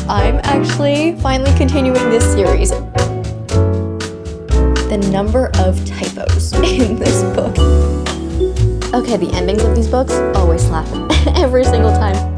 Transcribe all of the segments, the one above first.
I'm actually finally continuing this series. The number of typos in this book. Okay, the endings of these books always slap every single time.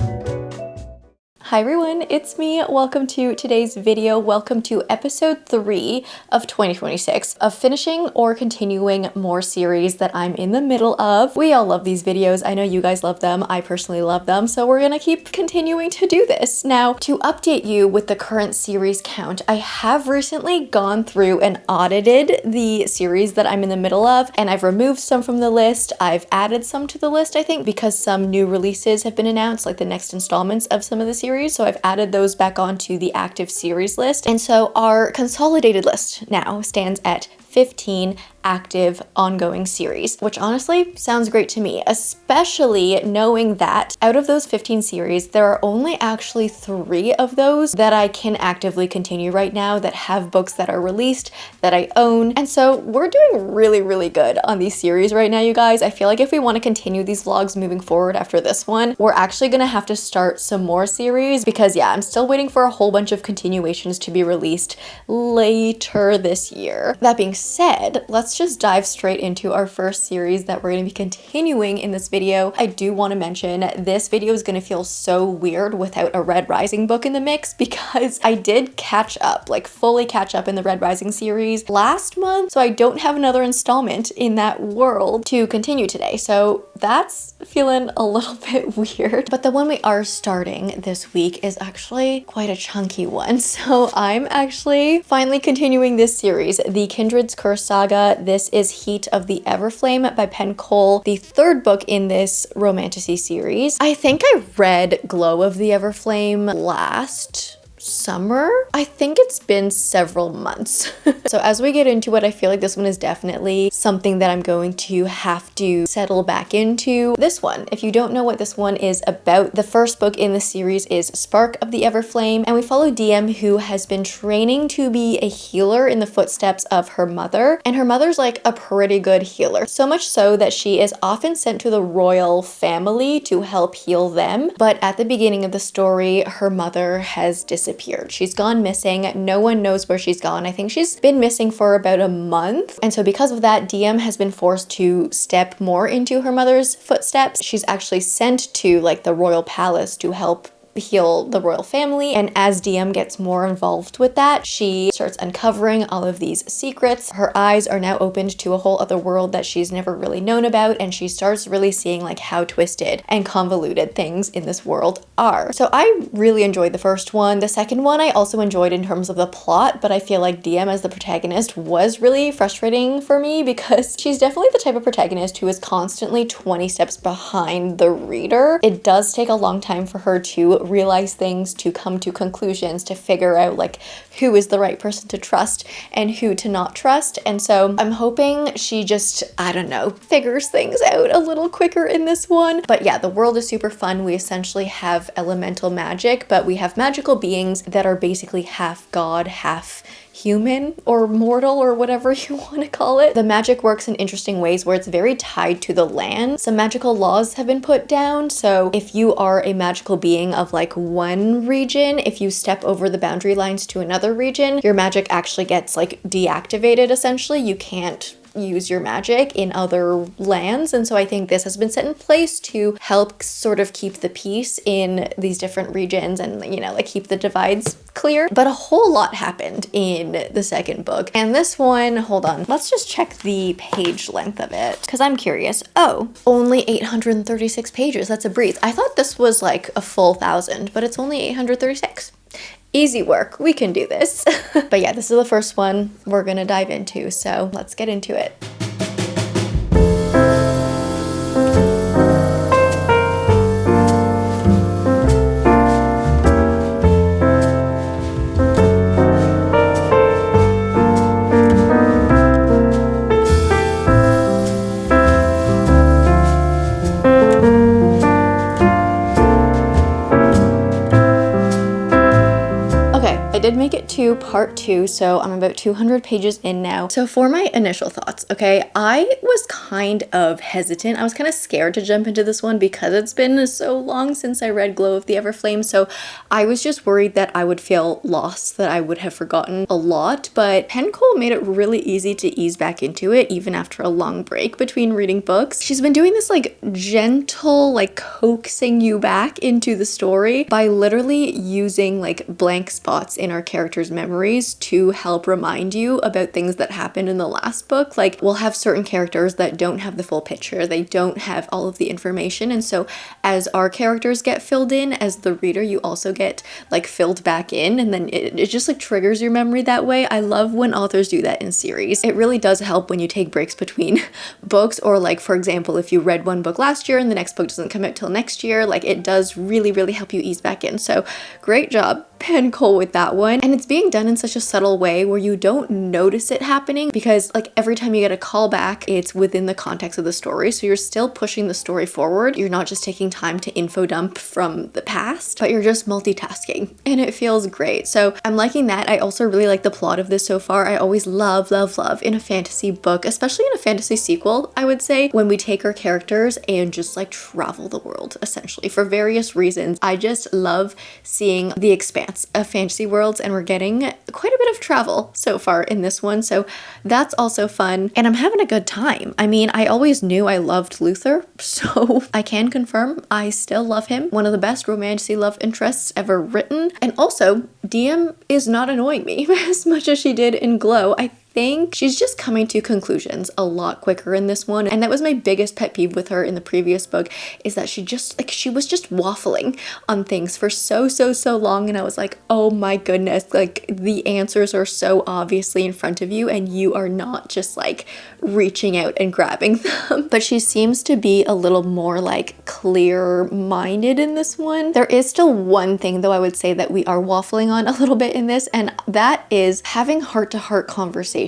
Hi everyone, it's me. Welcome to today's video. Welcome to episode 3 of 2026 of finishing or continuing more series that I'm in the middle of. We all love these videos. I know you guys love them. I personally love them. So we're gonna keep continuing to do this. Now, to update you with the current series count, I have recently gone through and audited the series that I'm in the middle of, and I've removed some from the list. I've added some to the list, I think, because some new releases have been announced, like the next installments of some of the series. So I've added those back onto the active series list. And so our consolidated list now stands at 15 active ongoing series, which honestly sounds great to me, especially knowing that out of those 15 series, there are only actually 3 of those that I can actively continue right now that have books that are released that I own. And so we're doing really, really good on these series right now, you guys. I feel like if we want to continue these vlogs moving forward after this one, we're actually gonna have to start some more series because yeah, I'm still waiting for a whole bunch of continuations to be released later this year. That being said, let's just dive straight into our first series that we're going to be continuing in this video. I do want to mention this video is going to feel so weird without a Red Rising book in the mix because I did catch up, like fully catch up in the Red Rising series last month, so I don't have another installment in that world to continue today. So that's feeling a little bit weird. But the one we are starting this week is actually quite a chunky one. So I'm actually finally continuing this series, the Kindred's Curse Saga. This is Heat of the Everflame by Penn, the third book in this romantasy series. I think I read Glow of the Everflame last summer. I think it's been several months. So as we get into it, I feel like this one is definitely something that I'm going to have to settle back into. This one, if you don't know what this one is about, the first book in the series is Spark of the Everflame, and we follow DM, who has been training to be a healer in the footsteps of her mother, and her mother's like a pretty good healer, so much so that she is often sent to the royal family to help heal them. But at the beginning of the story, her mother has disappeared. She's gone missing. No one knows where she's gone. I think she's been missing for about a month. And so because of that, DM has been forced to step more into her mother's footsteps. She's actually sent to like the royal palace to help heal the royal family, and as DM gets more involved with that, she starts uncovering all of these secrets. Her eyes are now opened to a whole other world that she's never really known about, and she starts really seeing like how twisted and convoluted things in this world are. So I really enjoyed the first one. The second one I also enjoyed in terms of the plot, but I feel like DM as the protagonist was really frustrating for me because she's definitely the type of protagonist who is constantly 20 steps behind the reader. It does take a long time for her to realize things, to come to conclusions, to figure out like who is the right person to trust and who to not trust. And so I'm hoping she just, I don't know, figures things out a little quicker in this one. But yeah, the world is super fun. We essentially have elemental magic, but we have magical beings that are basically half god, half human or mortal or whatever you want to call it. The magic works in interesting ways where it's very tied to the land. Some magical laws have been put down. So if you are a magical being of like one region, if you step over the boundary lines to another region, your magic actually gets like deactivated essentially. You can't use your magic in other lands. And so I think this has been set in place to help sort of keep the peace in these different regions and, you know, like keep the divides clear. But a whole lot happened in the second book. And this one, hold on, let's just check the page length of it because I'm curious. Oh, only 836 pages. That's a breeze. I thought this was like a full 1,000, but it's only 836. Easy work, we can do this. But yeah, this is the first one we're gonna dive into, so let's get into it. I did make it to part 2, so I'm about 200 pages in now. So for my initial thoughts, okay, I was kind of hesitant. I was kind of scared to jump into this one because it's been so long since I read Glow of the Everflame, so I was just worried that I would feel lost, that I would have forgotten a lot, but Penn made it really easy to ease back into it even after a long break between reading books. She's been doing this like gentle, like coaxing you back into the story by literally using like blank spots in our characters' memories to help remind you about things that happened in the last book. Like, we'll have certain characters that don't have the full picture, they don't have all of the information, and so as our characters get filled in, as the reader, you also get like filled back in, and then it just like triggers your memory that way. I love when authors do that in series. It really does help when you take breaks between books, or like, for example, if you read one book last year and the next book doesn't come out till next year, like it does really help you ease back in. So great job, Penn with that one. And it's being done in such a subtle way where you don't notice it happening, because like every time you get a call back, it's within the context of the story. So you're still pushing the story forward. You're not just taking time to info dump from the past, but you're just multitasking, and it feels great. So I'm liking that. I also really like the plot of this so far. I always love in a fantasy book, especially in a fantasy sequel, I would say, when we take our characters and just like travel the world essentially for various reasons. I just love seeing the expanse of fantasy worlds, and we're getting quite a bit of travel so far in this one, so that's also fun, and I'm having a good time. I mean, I always knew I loved Luther, so I can confirm I still love him. One of the best romantic love interests ever written, and also DM is not annoying me as much as she did in Glow. I think she's just coming to conclusions a lot quicker in this one, and that was my biggest pet peeve with her in the previous book, is that she was just waffling on things for so long, and I was like, oh my goodness, like the answers are so obviously in front of you and you are not just like reaching out and grabbing them. But she seems to be a little more like clear-minded in this one. There is still one thing though I would say that we are waffling on a little bit in this, and that is having heart-to-heart conversations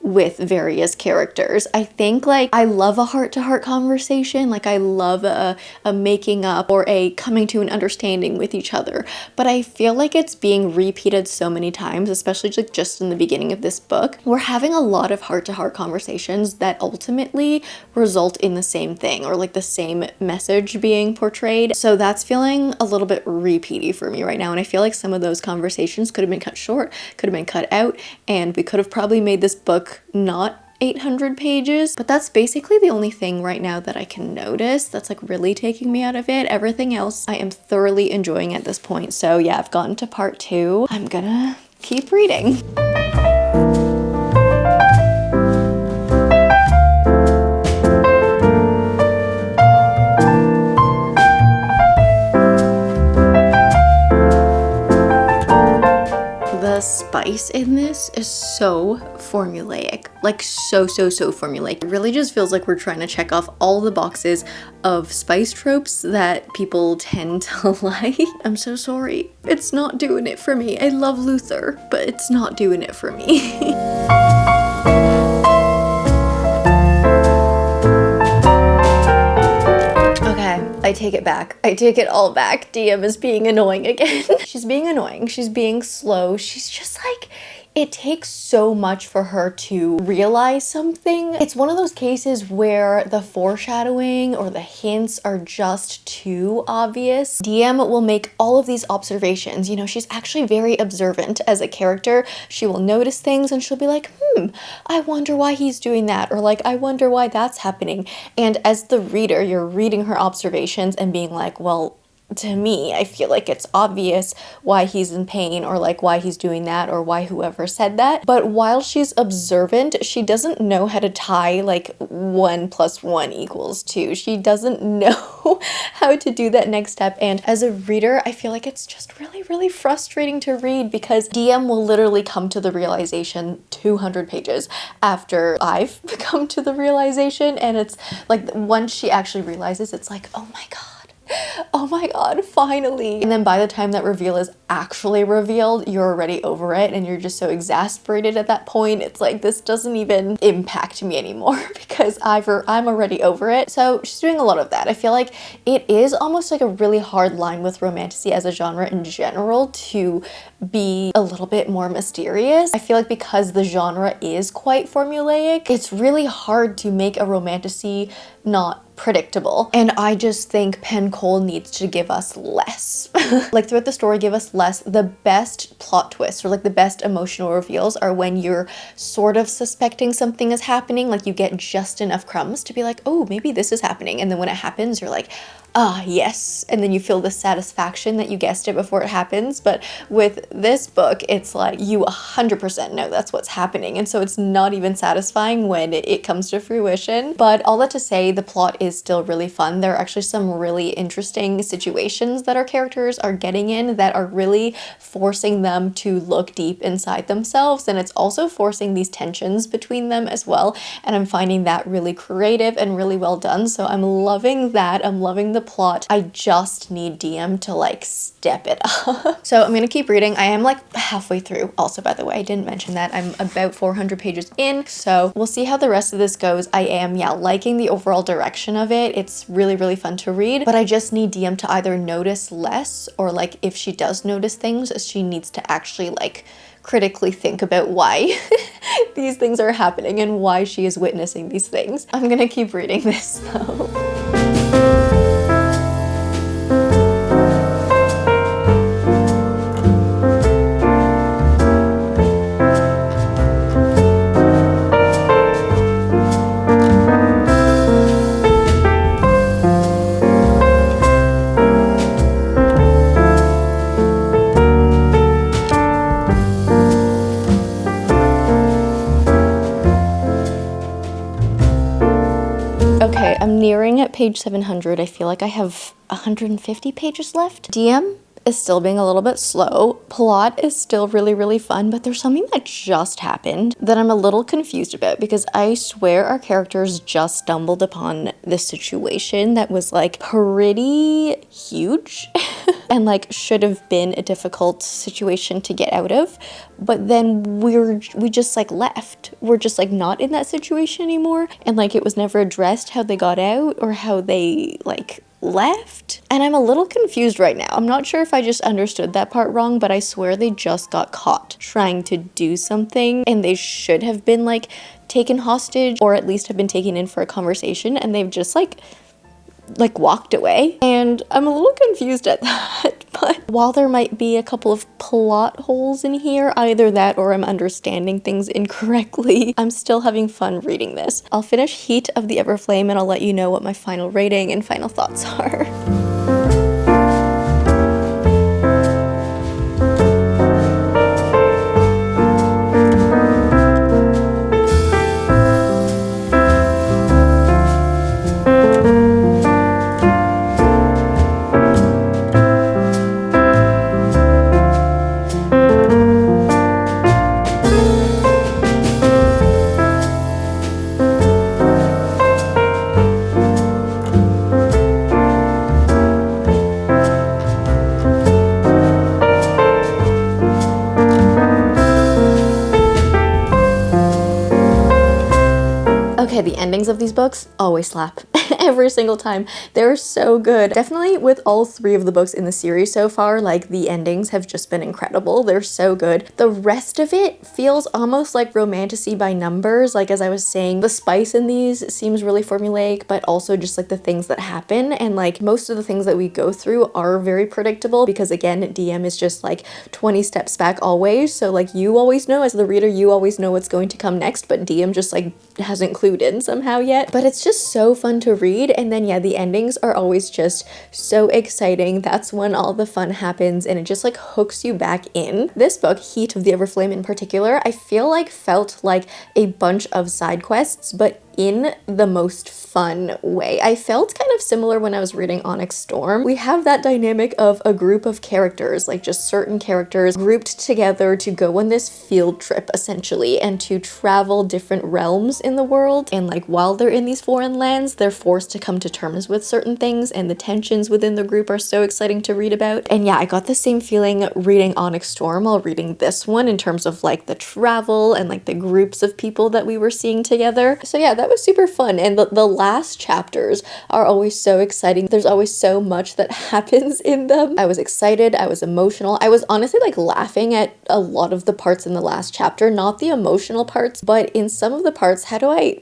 with various characters. I think like I love a heart-to-heart conversation, like I love a making up or a coming to an understanding with each other, but I feel like it's being repeated so many times, especially like just in the beginning of this book. We're having a lot of heart-to-heart conversations that ultimately result in the same thing, or like the same message being portrayed, so that's feeling a little bit repeaty for me right now, and I feel like some of those conversations could have been cut short, could have been cut out, and we could have probably made this book not 800 pages, but that's basically the only thing right now that I can notice that's like really taking me out of it. Everything else I am thoroughly enjoying at this point. So yeah, I've gotten to part 2. I'm gonna keep reading. The spice in this is so formulaic, like so formulaic. It really just feels like we're trying to check off all the boxes of spice tropes that people tend to like. I'm so sorry. It's not doing it for me. I love Luther, but it's not doing it for me. I take it back. I take it all back. DM is being annoying again. She's being annoying. She's being slow. She's just like, it takes so much for her to realize something. It's one of those cases where the foreshadowing or the hints are just too obvious. DM will make all of these observations. You know, she's actually very observant as a character. She will notice things and she'll be like, I wonder why he's doing that, or like, I wonder why that's happening. And as the reader, you're reading her observations and being like, well, to me, I feel like it's obvious why he's in pain, or like why he's doing that, or why whoever said that. But while she's observant, she doesn't know how to tie like 1 + 1 = 2. She doesn't know how to do that next step. And as a reader, I feel like it's just really frustrating to read, because DM will literally come to the realization 200 pages after I've come to the realization. And it's like, once she actually realizes, it's like, oh my God, Oh my god, finally. And then by the time that reveal is actually revealed, you're already over it and you're just so exasperated at that point. It's like, this doesn't even impact me anymore because I'm already over it. So she's doing a lot of that. I feel like it is almost like a really hard line with romantasy as a genre in general to be a little bit more mysterious. I feel like because the genre is quite formulaic, it's really hard to make a romantasy not predictable. And I just think Penn needs to give us less. Like throughout the story, give us less. The best plot twists or like the best emotional reveals are when you're sort of suspecting something is happening, like you get just enough crumbs to be like, oh, maybe this is happening. And then when it happens, you're like, ah, yes. And then you feel the satisfaction that you guessed it before it happens. But with this book, it's like you 100% know that's what's happening. And so it's not even satisfying when it comes to fruition. But all that to say, the plot is still really fun. There are actually some really interesting situations that our characters are getting in that are really forcing them to look deep inside themselves. And it's also forcing these tensions between them as well. And I'm finding that really creative and really well done. So I'm loving that. I'm loving the plot. I just need DM to like step it up. So I'm gonna keep reading. I am like halfway through. Also, by the way, I didn't mention that I'm about 400 pages in. So we'll see how the rest of this goes. I am, liking the overall direction of it. It's really, really fun to read, but I just need DM to either notice less or like if she does notice things, she needs to actually like critically think about why these things are happening and why she is witnessing these things. I'm gonna keep reading this though. Okay, I'm nearing at page 700. I feel like I have 150 pages left. DM is still being a little bit slow. Plot is still really, really fun, but there's something that just happened that I'm a little confused about because I swear our characters just stumbled upon this situation that was like pretty huge and like should have been a difficult situation to get out of. But then we just like left. We're just like not in that situation anymore. And like it was never addressed how they got out or how they like left. And I'm a little confused right now. I'm not sure if I just understood that part wrong, but I swear they just got caught trying to do something and they should have been like taken hostage or at least have been taken in for a conversation and they've just like walked away. And I'm a little confused at that. But while there might be a couple of plot holes in here, either that or I'm understanding things incorrectly, I'm still having fun reading this. I'll finish Heat of the Everflame and I'll let you know what my final rating and final thoughts are. Okay, the endings of these books always slap. Every single time. They're so good. Definitely with all three of the books in the series so far, like the endings have just been incredible. They're so good. The rest of it feels almost like romantasy by numbers. Like as I was saying, the spice in these seems really formulaic, but also just like the things that happen. And like most of the things that we go through are very predictable because again, DM is just like 20 steps back always. So like you always know as the reader, you always know what's going to come next, but DM just like hasn't clued in somehow yet. But it's just so fun to read. And then the endings are always just so exciting. That's when all the fun happens and it just like hooks you back in. This book, Heat of the Everflame in particular, I feel like felt like a bunch of side quests, but in the most fun way. I felt kind of similar when I was reading Onyx Storm. We have that dynamic of a group of characters, like just certain characters grouped together to go on this field trip essentially and to travel different realms in the world. And like while they're in these foreign lands, they're forced to come to terms with certain things, and the tensions within the group are so exciting to read about. And yeah, I got the same feeling reading Onyx Storm while reading this one in terms of like the travel and like the groups of people that we were seeing together. So yeah, that was super fun. And the last chapters are always so exciting. There's always so much that happens in them. I was excited, I was emotional. I was honestly like laughing at a lot of the parts in the last chapter, not the emotional parts, but in some of the parts, how do I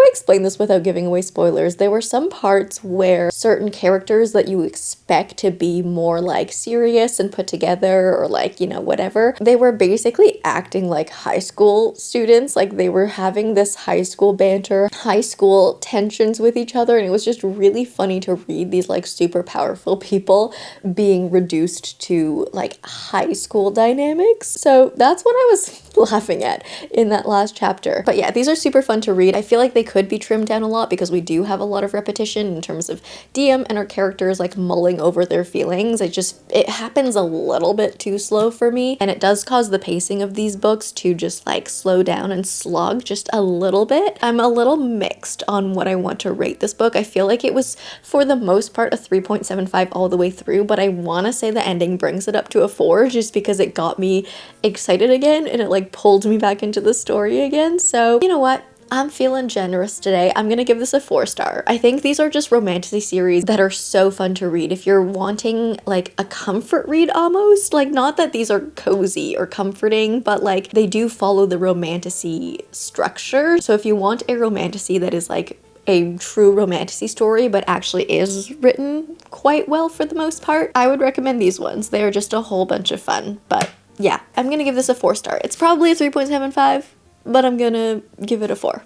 explain this without giving away spoilers? There were some parts where certain characters that you expect to be more like serious and put together or like, you know, whatever, they were basically acting like high school students. Like they were having this high school banter, high school tensions with each other, and it was just really funny to read these like super powerful people being reduced to like high school dynamics. So that's what I was laughing at in that last chapter. But yeah, these are super fun to read. I feel like they could be trimmed down a lot because we do have a lot of repetition in terms of DM and our characters like mulling over their feelings. It happens a little bit too slow for me, and it does cause the pacing of these books to just like slow down and slog just a little bit. I'm a little mixed on what I want to rate this book. I feel like it was for the most part a 3.75 all the way through, but I want to say the ending brings it up to a 4 just because it got me excited again and it like pulled me back into the story again. So you know what? I'm feeling generous today. I'm gonna give this a 4-star. I think these are just romantasy series that are so fun to read. If you're wanting like a comfort read almost, like not that these are cozy or comforting, but like they do follow the romantasy structure. So if you want a romantasy that is like a true romantasy story but actually is written quite well for the most part, I would recommend these ones. They are just a whole bunch of fun. But yeah, I'm gonna give this a 4-star. It's probably a 3.75. but I'm gonna give it a 4.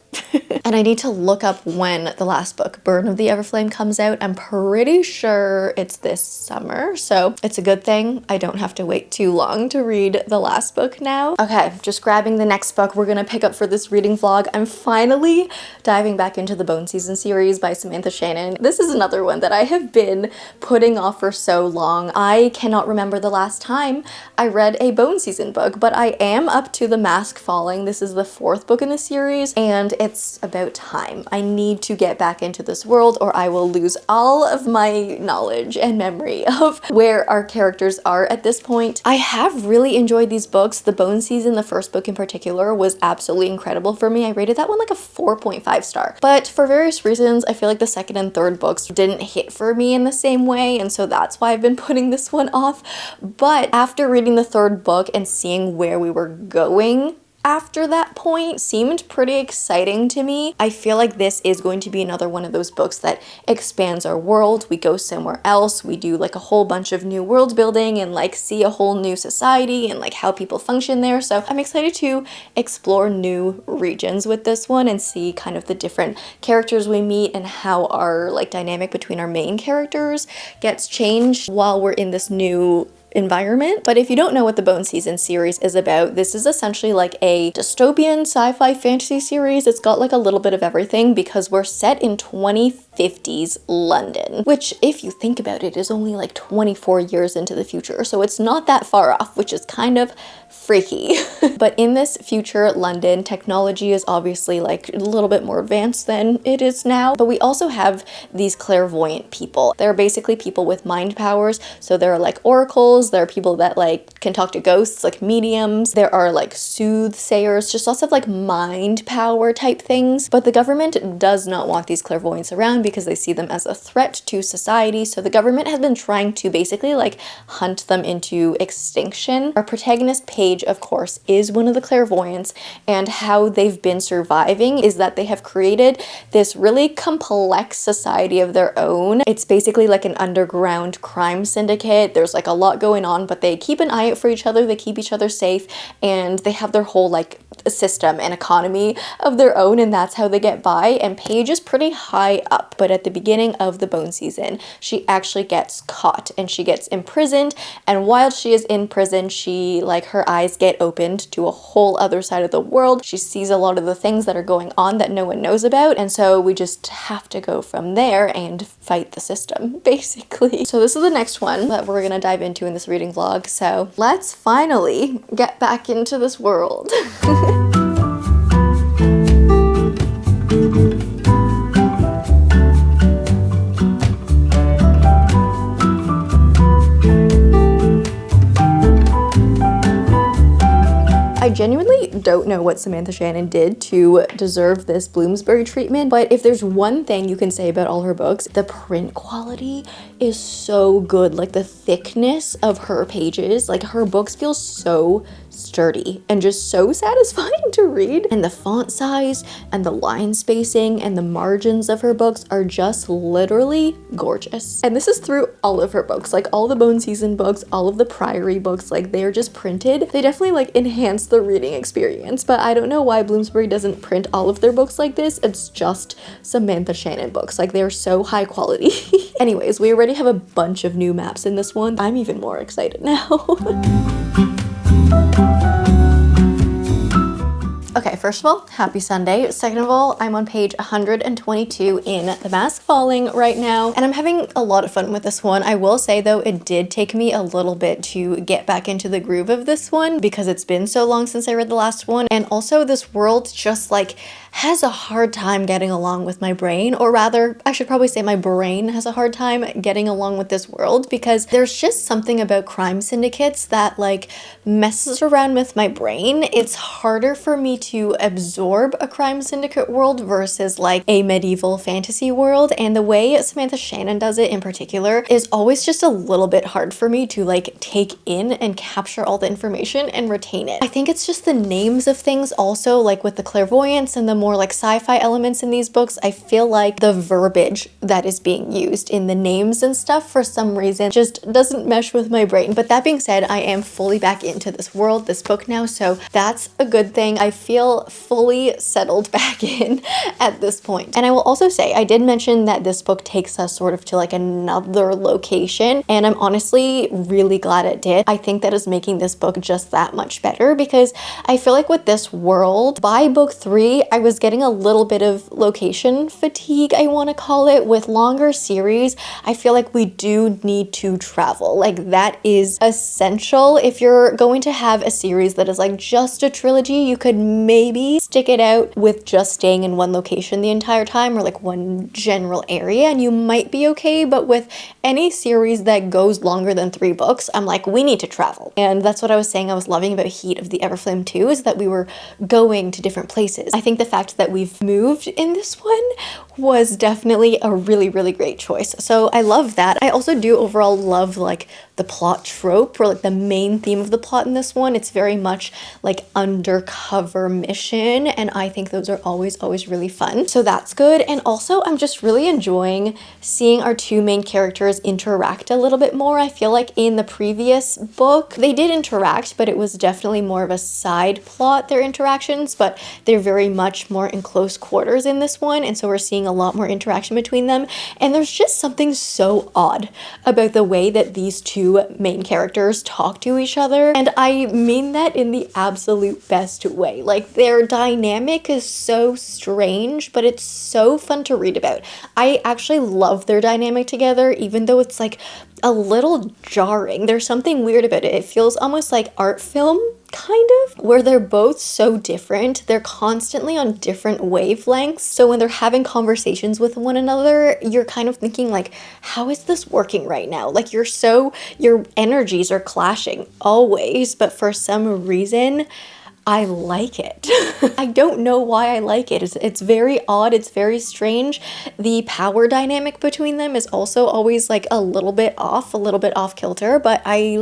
And I need to look up when the last book, Burn of the Everflame, comes out. I'm pretty sure it's this summer, so it's a good thing I don't have to wait too long to read the last book now. Okay, just grabbing the next book we're gonna pick up for this reading vlog. I'm finally diving back into the Bone Season series by Samantha Shannon. This is another one that I have been putting off for so long. I cannot remember the last time I read a Bone Season book, but I am up to The Mask Falling. This is the 4th book in the series, and it's about time. I need to get back into this world or I will lose all of my knowledge and memory of where our characters are at this point. I have really enjoyed these books. The Bone Season, the first book in particular, was absolutely incredible for me. I rated that one like a 4.5 star. But for various reasons, I feel like the second and third books didn't hit for me in the same way, and so that's why I've been putting this one off. But after reading the third book and seeing where we were going after that point seemed pretty exciting to me. I feel like this is going to be another one of those books that expands our world. We go somewhere else, we do like a whole bunch of new world building and like see a whole new society and like how people function there. So I'm excited to explore new regions with this one and see kind of the different characters we meet and how our like dynamic between our main characters gets changed while we're in this new environment. But if you don't know what the Bone Season series is about, this is essentially like a dystopian sci-fi fantasy series. It's got like a little bit of everything because we're set in 2050s London, which if you think about it is only like 24 years into the future. So it's not that far off, which is kind of freaky. But in this future London, technology is obviously like a little bit more advanced than it is now. But we also have these clairvoyant people. They're basically people with mind powers. So there are like oracles, there are people that like can talk to ghosts, like mediums. There are like soothsayers, just lots of like mind power type things. But the government does not want these clairvoyants around because they see them as a threat to society. So the government has been trying to basically like hunt them into extinction. Our protagonist Paige, of course, is one of the clairvoyants, and how they've been surviving is that they have created this really complex society of their own. It's basically like an underground crime syndicate. There's like a lot going on, but they keep an eye out for each other, they keep each other safe, and they have their whole like a system and economy of their own, and that's how they get by. And Paige is pretty high up, but at the beginning of the bone season, she actually gets caught and she gets imprisoned. And while she is in prison, she, like, her eyes get opened to a whole other side of the world. She sees a lot of the things that are going on that no one knows about, and so we just have to go from there and fight the system, basically. So this is the next one that we're gonna dive into in this reading vlog, so let's finally get back into this world. I genuinely don't know what Samantha Shannon did to deserve this Bloomsbury treatment, but if there's one thing you can say about all her books, the print quality is so good. Like, the thickness of her pages, like, her books feel so sturdy and just so satisfying to read. And the font size and the line spacing and the margins of her books are just literally gorgeous. And this is through all of her books, like all the Bone Season books, all of the Priory books, like, they are just printed. They definitely, like, enhance the reading experience, but I don't know why Bloomsbury doesn't print all of their books like this. It's just Samantha Shannon books. Like, they're so high quality. Anyways, we already have a bunch of new maps in this one. I'm even more excited now. Okay, first of all, happy Sunday. Second of all, I'm on page 122 in The Mask Falling right now, and I'm having a lot of fun with this one. I will say, though, it did take me a little bit to get back into the groove of this one because it's been so long since I read the last one, and also this world just, like, has a hard time getting along with my brain, or rather, I should probably say my brain has a hard time getting along with this world, because there's just something about crime syndicates that, like, messes around with my brain. It's harder for me to absorb a crime syndicate world versus, like, a medieval fantasy world, and the way Samantha Shannon does it in particular is always just a little bit hard for me to, like, take in and capture all the information and retain it. I think it's just the names of things also, like with the clairvoyance and the more, like, sci-fi elements in these books. I feel like the verbiage that is being used in the names and stuff for some reason just doesn't mesh with my brain. But that being said, I am fully back into this world, this book now, so that's a good thing. I feel fully settled back in at this point. And I will also say, I did mention that this book takes us sort of to, like, another location, and I'm honestly really glad it did. I think that is making this book just that much better, because I feel like with this world, by book 3, I was getting a little bit of location fatigue, I want to call it. With longer series, I feel like we do need to travel. Like, that is essential. If you're going to have a series that is, like, just a trilogy, you could maybe stick it out with just staying in one location the entire time, or, like, one general area, and you might be okay. But with any series that goes longer than 3 books, I'm like, we need to travel. And that's what I was saying I was loving about Heat of the Everflame too, is that we were going to different places. I think the fact that we've moved in this one was definitely a really, really great choice. So I love that. I also do overall love, like, the plot trope, or, like, the main theme of the plot in this one. It's very much like undercover mission, and I think those are always really fun. So that's good. And also, I'm just really enjoying seeing our 2 main characters interact a little bit more. I feel like in the previous book, they did interact, but it was definitely more of a side plot, their interactions, but they're very much more in close quarters in this one, and so we're seeing a lot more interaction between them. And there's just something so odd about the way that these 2 main characters talk to each other, and I mean that in the absolute best way. Like, their dynamic is so strange, but it's so fun to read about. I actually love their dynamic together, even though it's, like, a little jarring. There's something weird about it. It feels almost like art film, kind of, where they're both so different. They're constantly on different wavelengths. So when they're having conversations with one another, you're kind of thinking, like, how is this working right now? Like, your energies are clashing always, but for some reason, I like it. I don't know why I like it. It's very odd. It's very strange. The power dynamic between them is also always, like, a little bit off kilter, but I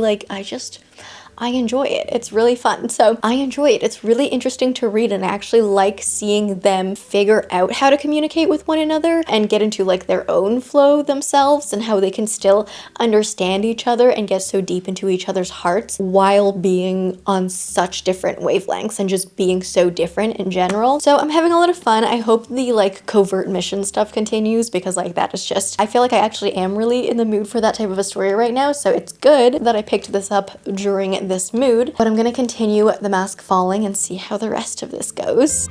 I enjoy it. It's really fun. So I enjoy it. It's really interesting to read, and I actually like seeing them figure out how to communicate with one another and get into like their own flow themselves, and how they can still understand each other and get so deep into each other's hearts while being on such different wavelengths and just being so different in general. So I'm having a lot of fun. I hope the like covert mission stuff continues, because like that is just, I feel like I actually am really in the mood for that type of a story right now. So it's good that I picked this up during this mood, but I'm gonna continue The Mask Falling and see how the rest of this goes.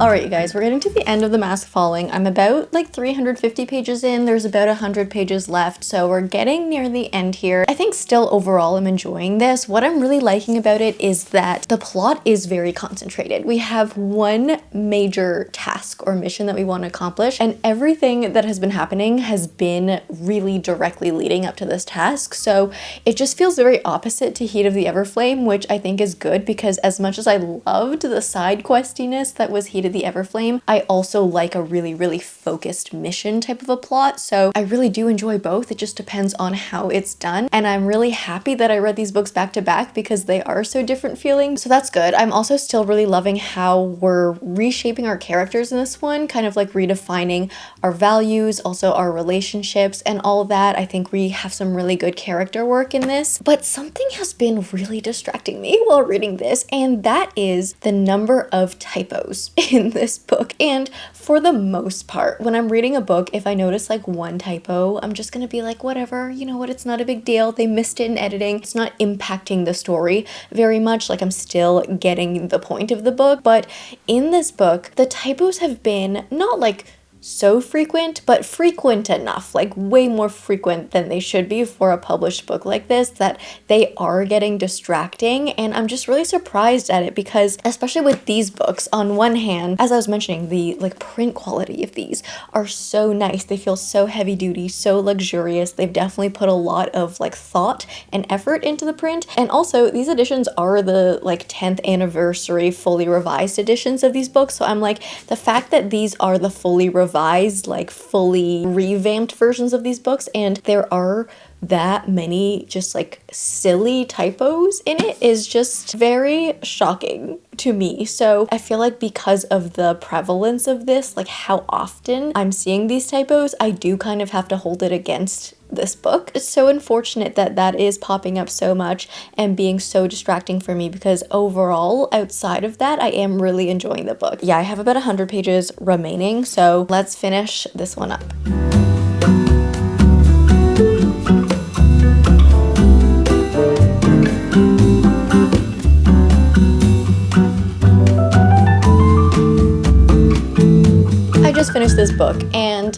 Alright, you guys, we're getting to the end of The Mask Falling. I'm about like 350 pages in. There's about 100 pages left, so we're getting near the end here. I think still overall I'm enjoying this. What I'm really liking about it is that the plot is very concentrated. We have one major task or mission that we want to accomplish, and everything that has been happening has been really directly leading up to this task. So it just feels very opposite to Heat of the Everflame, which I think is good, because as much as I loved the side questiness that was Heat of the Everflame, I also like a really focused mission type of a plot. So I really do enjoy both. It just depends on how it's done. And I'm really happy that I read these books back to back, because they are so different feeling. So that's good. I'm also still really loving how we're reshaping our characters in this one, kind of like redefining our values, also our relationships and all that. I think we have some really good character work in this. But something has been really distracting me while reading this, and that is the number of typos in this book. And for the most part, when I'm reading a book, if I notice like one typo, I'm just gonna be like, whatever, you know what, it's not a big deal. They missed it in editing. It's not impacting the story very much. Like, I'm still getting the point of the book. But in this book, the typos have been not like so frequent, but frequent enough, like way more frequent than they should be for a published book like this, that they are getting distracting. And I'm just really surprised at it, because especially with these books, on one hand, as I was mentioning, the like print quality of these are so nice. They feel so heavy duty, so luxurious. They've definitely put a lot of like thought and effort into the print. And also these editions are the like 10th anniversary fully revised editions of these books. So I'm like, the fact that these are the fully revised, like fully revamped versions of these books, and there are that many just like silly typos in it, is just very shocking to me. So I feel like because of the prevalence of this, like how often I'm seeing these typos, I do kind of have to hold it against this book. It's so unfortunate that that is popping up so much and being so distracting for me, because overall, outside of that, I am really enjoying the book. Yeah, I have about 100 pages remaining, so let's finish this one up. I just finished this book, and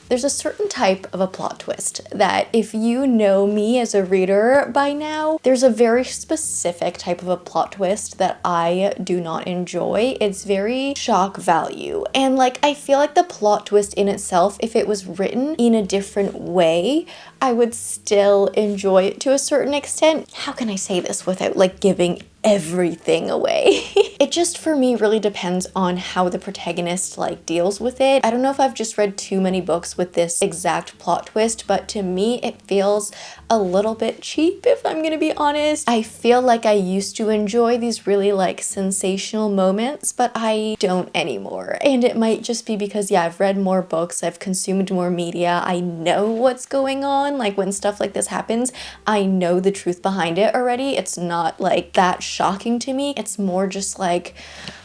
there's a certain type of a plot twist that, if you know me as a reader by now, there's a very specific type of a plot twist that I do not enjoy. It's very shock value. And like, I feel like the plot twist in itself, if it was written in a different way, I would still enjoy it to a certain extent. How can I say this without like giving everything away? It just, for me, really depends on how the protagonist like deals with it. I don't know if I've just read too many books with this exact plot twist, but to me it feels a little bit cheap, if I'm gonna be honest. I feel like I used to enjoy these really like sensational moments, but I don't anymore. And it might just be because, yeah, I've read more books, I've consumed more media, I know what's going on. Like, when stuff like this happens, I know the truth behind it already. It's not like that shocking to me. It's more just like,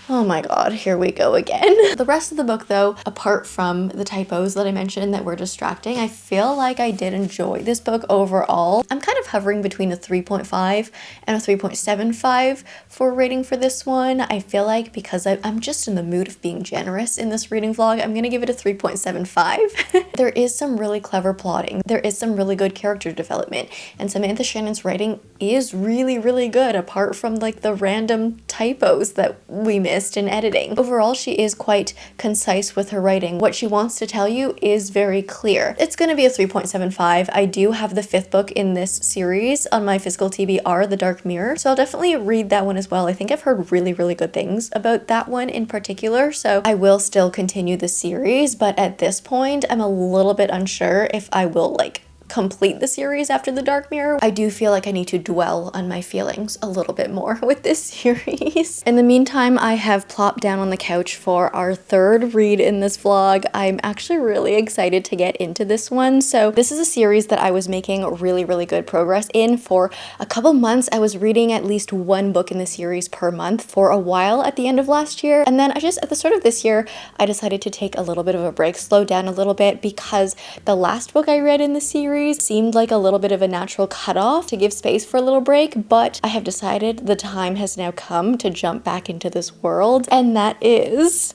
oh my god, here we go again. The rest of the book, though, apart from the typos that I mentioned that were distracting, I feel like I did enjoy this book overall. I'm kind of hovering between a 3.5 and a 3.75 for rating for this one. I feel like because I'm just in the mood of being generous in this reading vlog, I'm gonna give it a 3.75. There is some really clever plotting. There is some really good character development, and Samantha Shannon's writing is really good, apart from like the random typos that we missed in editing. Overall, she is quite concise with her writing. What she wants to tell you is very clear. It's going to be a 3.75. I do have the 5th book in this series on my physical TBR, The Dark Mirror, so I'll definitely read that one as well. I think I've heard really good things about that one in particular, so I will still continue the series, but at this point, I'm a little bit unsure if I will like complete the series after the Dark Mirror, I do feel like I need to dwell on my feelings a little bit more with this series. In the meantime, I have plopped down on the couch for our third read in this vlog. I'm actually really excited to get into this one. So this is a series that I was making really good progress in for a couple months. I was reading at least one book in the series per month for a while at the end of last year. And then at the start of this year, I decided to take a little bit of a break, slow down a little bit, because the last book I read in the series seemed like a little bit of a natural cutoff to give space for a little break, but I have decided the time has now come to jump back into this world, and that is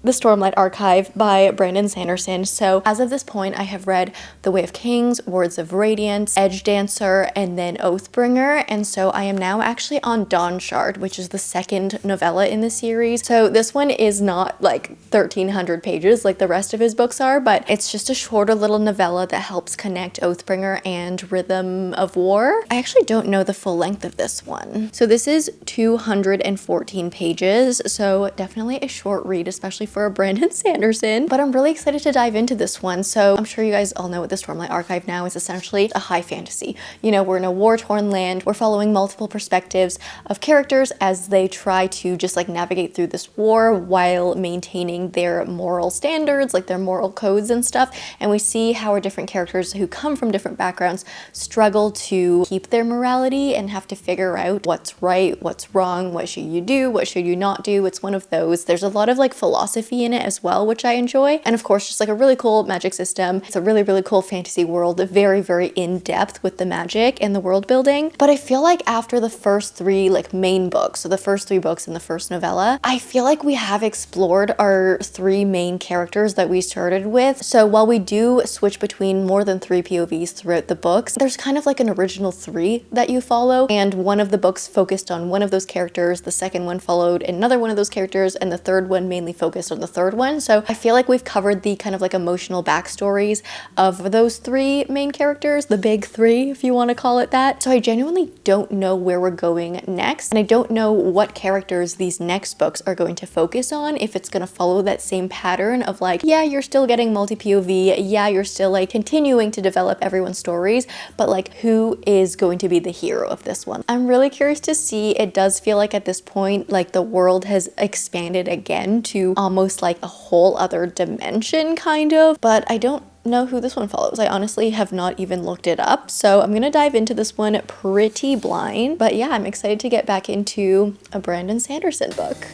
The Stormlight Archive by Brandon Sanderson. So as of this point, I have read The Way of Kings, Words of Radiance, Edge Dancer, and then Oathbringer. And so I am now actually on Dawnshard, which is the second novella in the series. So this one is not like 1,300 pages like the rest of his books are, but it's just a shorter little novella that helps connect Oathbringer and Rhythm of War. I actually don't know the full length of this one. So this is 214 pages. So definitely a short read, especially for Brandon Sanderson, but I'm really excited to dive into this one. So I'm sure you guys all know what the Stormlight Archive now is essentially a high fantasy. You know, we're in a war-torn land. We're following multiple perspectives of characters as they try to just like navigate through this war while maintaining their moral standards, like their moral codes and stuff. And we see how our different characters who come from different backgrounds struggle to keep their morality and have to figure out what's right, what's wrong, what should you do, what should you not do. It's one of those. There's a lot of like philosophy in it as well, which I enjoy. And of course, just like a really cool magic system. It's a really cool fantasy world, very in-depth with the magic and the world building. But I feel like after the first three like main books, so the first three books in the first novella, I feel like we have explored our three main characters that we started with. So while we do switch between more than 3 POVs throughout the books, there's kind of like an original 3 that you follow, and one of the books focused on one of those characters, the second one followed another one of those characters, and the third one mainly focused on the third one. So I feel like we've covered the kind of like emotional backstories of those 3 main characters, the big 3 if you want to call it that. So I genuinely don't know where we're going next, and I don't know what characters these next books are going to focus on, if it's going to follow that same pattern of like, yeah, you're still getting multi-POV, yeah, you're still like continuing to develop everyone's stories, but like who is going to be the hero of this one? I'm really curious to see. It does feel like at this point like the world has expanded again to almost like a whole other dimension kind of, but I don't know who this one follows. I honestly have not even looked it up, so I'm gonna dive into this one pretty blind. But yeah, I'm excited to get back into a Brandon Sanderson book.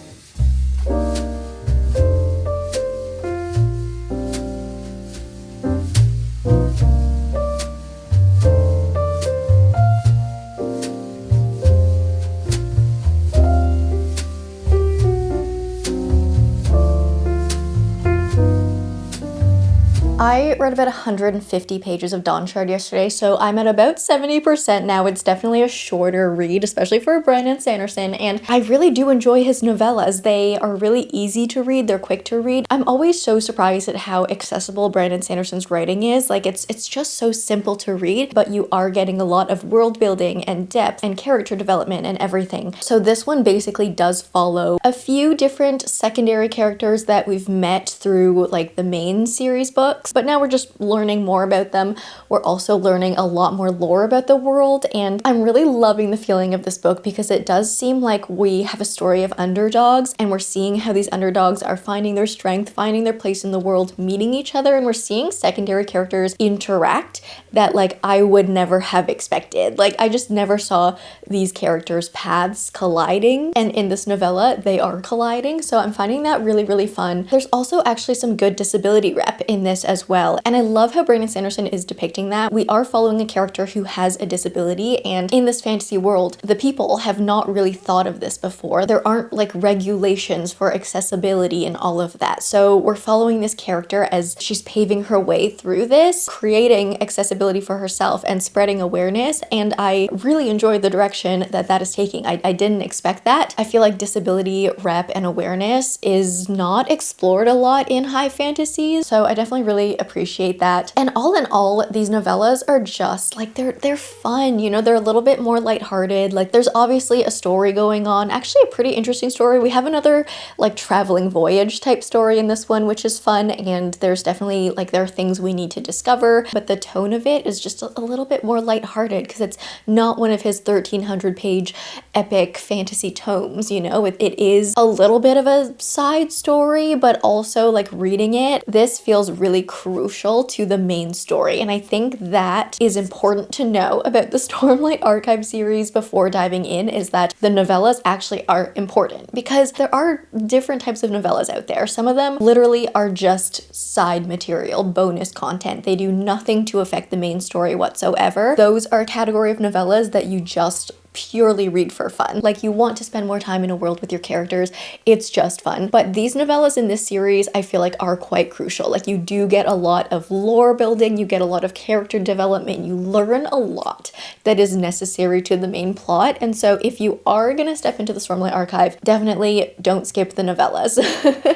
I read about 150 pages of Dawnshard yesterday, so I'm at about 70% now. It's definitely a shorter read, especially for Brandon Sanderson, and I really do enjoy his novellas. They are really easy to read, they're quick to read. I'm always so surprised at how accessible Brandon Sanderson's writing is. Like it's just so simple to read, but you are getting a lot of world building and depth and character development and everything. So this one basically does follow a few different secondary characters that we've met through like the main series books, but now we're just learning more about them. We're also learning a lot more lore about the world, and I'm really loving the feeling of this book because it does seem like we have a story of underdogs, and we're seeing how these underdogs are finding their strength, finding their place in the world, meeting each other, and we're seeing secondary characters interact that like I would never have expected. Like I just never saw these characters' paths colliding, and in this novella they are colliding, so I'm finding that really fun. There's also actually some good disability rep in this as well, and I love how Brandon Sanderson is depicting that. We are following a character who has a disability, and in this fantasy world the people have not really thought of this before. There aren't like regulations for accessibility and all of that, so we're following this character as she's paving her way through this, creating accessibility for herself and spreading awareness, and I really enjoyed the direction that is taking. I didn't expect that. I feel like disability rep and awareness is not explored a lot in high fantasies, so I definitely really appreciate that. And all in all, these novellas are just like they're fun, you know, they're a little bit more lighthearted. Like there's obviously a story going on, actually a pretty interesting story. We have another like traveling voyage type story in this one, which is fun, and there's definitely like there are things we need to discover, but the tone of it is just a little bit more lighthearted because it's not one of his 1,300-page epic fantasy tomes, you know? It is a little bit of a side story, but also like reading it, this feels really crucial to the main story. And I think that is important to know about the Stormlight Archive series before diving in, is that the novellas actually are important because there are different types of novellas out there. Some of them literally are just side material, bonus content. They do nothing to affect the main story whatsoever. Those are a category of novellas that you just purely read for fun. Like, you want to spend more time in a world with your characters. It's just fun. But these novellas in this series, I feel like, are quite crucial. Like, you do get a lot of lore building, you get a lot of character development, you learn a lot that is necessary to the main plot. And so if you are gonna step into the Stormlight Archive, definitely don't skip the novellas.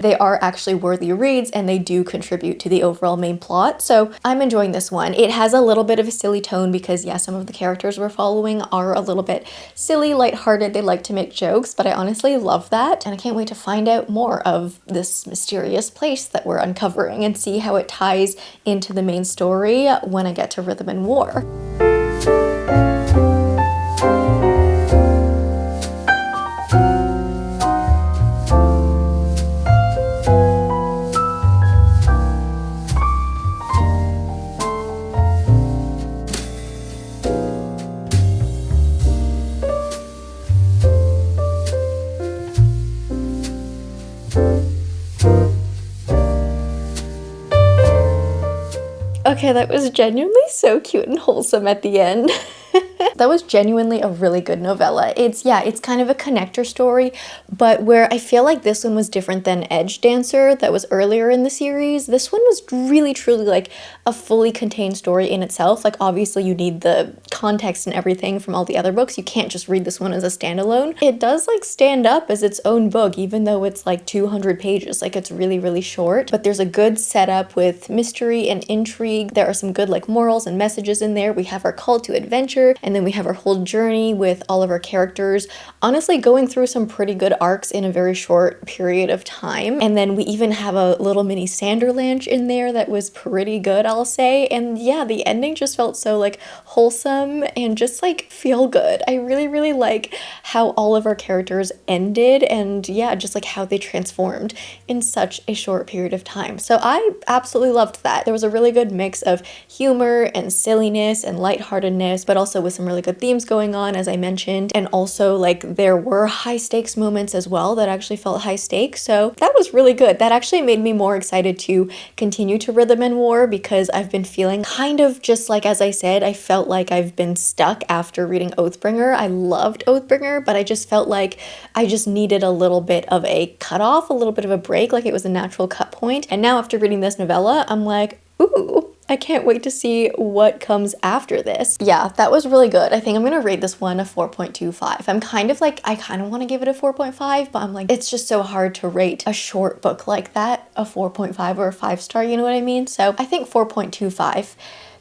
They are actually worthy reads and they do contribute to the overall main plot. So I'm enjoying this one. It has a little bit of a silly tone because, yeah, some of the characters we're following are a little bit silly, lighthearted. They like to make jokes, but I honestly love that. And I can't wait to find out more of this mysterious place that we're uncovering and see how it ties into the main story when I get to Rhythm and War. Okay, that was genuinely so cute and wholesome at the end. That was genuinely a really good novella. It's kind of a connector story, but where I feel like this one was different than Edge Dancer that was earlier in the series, this one was really truly like a fully contained story in itself. Like, obviously you need the context and everything from all the other books. You can't just read this one as a standalone. It does like stand up as its own book, even though it's like 200 pages. Like, it's really, really short, but there's a good setup with mystery and intrigue. There are some good like morals and messages in there. We have our call to adventure, and then we have our whole journey with all of our characters honestly going through some pretty good arcs in a very short period of time. And then we even have a little mini Sanderlanche in there that was pretty good, I'll say. And yeah, the ending just felt so like wholesome and just like feel good. I really, really like how all of our characters ended, and yeah, just like how they transformed in such a short period of time. So I absolutely loved that. There was a really good mix of humor and silliness and lightheartedness, but also with some really good themes going on, as I mentioned. And also, like, there were high stakes moments as well that actually felt high stakes. So that was really good. That actually made me more excited to continue to Rhythm and War, because I've been feeling kind of just like, as I said, I felt like I've been stuck after reading Oathbringer. I loved Oathbringer, but I just felt like I just needed a little bit of a cutoff, a little bit of a break, like it was a natural cut point. And now after reading this novella, I'm like, ooh, I can't wait to see what comes after this. Yeah, that was really good. I think I'm gonna rate this one a 4.25. I'm kind of like, I kind of want to give it a 4.5, but I'm like, it's just so hard to rate a short book like that a 4.5 or a 5-star, you know what I mean? So I think 4.25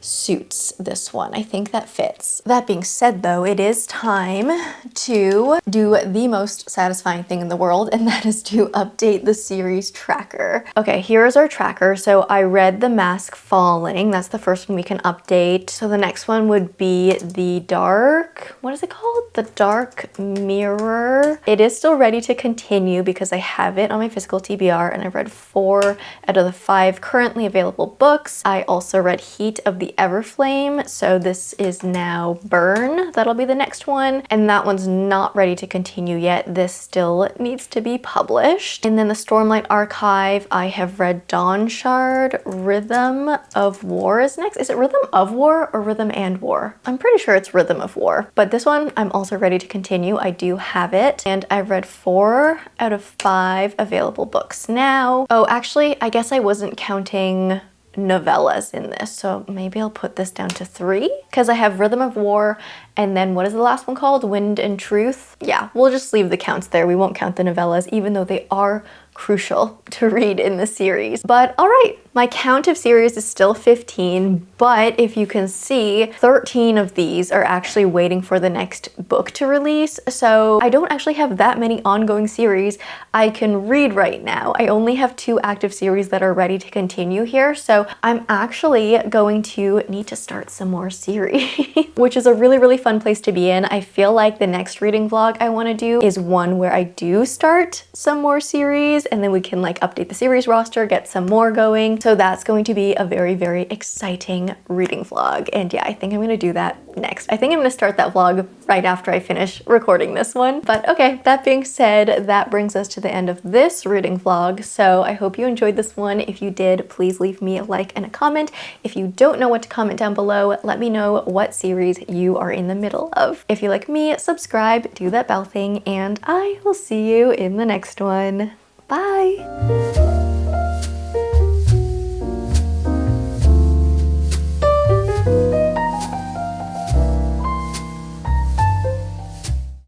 suits this one. I think that fits. That being said though, it is time to do the most satisfying thing in the world, and that is to update the series tracker. Okay, here's our tracker. So I read The Mask Falling. That's the first one we can update. So the next one would be the Dark, what is it called? The Dark Mirror. It is still ready to continue because I have it on my physical TBR, and I've read 4 out of the 5 currently available books. I also read Heat of the Everflame, so this is now Burn. That'll be the next one, and that one's not ready to continue yet. This still needs to be published. And then the Stormlight Archive, I have read Dawnshard. Rhythm of War is next. Is it Rhythm of War or Rhythm and War? I'm pretty sure it's Rhythm of War, but this one I'm also ready to continue. I do have it, and I've read 4 out of 5 available books now. Oh, actually, I guess I wasn't counting novellas in this, so maybe I'll put this down to 3, because I have Rhythm of War And then what is the last one called? Wind and Truth. Yeah, we'll just leave the counts there. We won't count the novellas, even though they are crucial to read in the series. But all right, my count of series is still 15, but if you can see, 13 of these are actually waiting for the next book to release. So I don't actually have that many ongoing series I can read right now. I only have 2 active series that are ready to continue here. So I'm actually going to need to start some more series, which is a really, really fun place to be in. I feel like the next reading vlog I want to do is one where I do start some more series, and then we can like update the series roster, get some more going. So that's going to be a very, very exciting reading vlog. And yeah, I think I'm gonna do that next. I think I'm gonna start that vlog right after I finish recording this one. But okay, that being said, that brings us to the end of this reading vlog. So I hope you enjoyed this one. If you did, please leave me a like and a comment. If you don't know what to comment down below, let me know what series you are in the middle of. If you like me, subscribe, do that bell thing, and I will see you in the next one. Bye!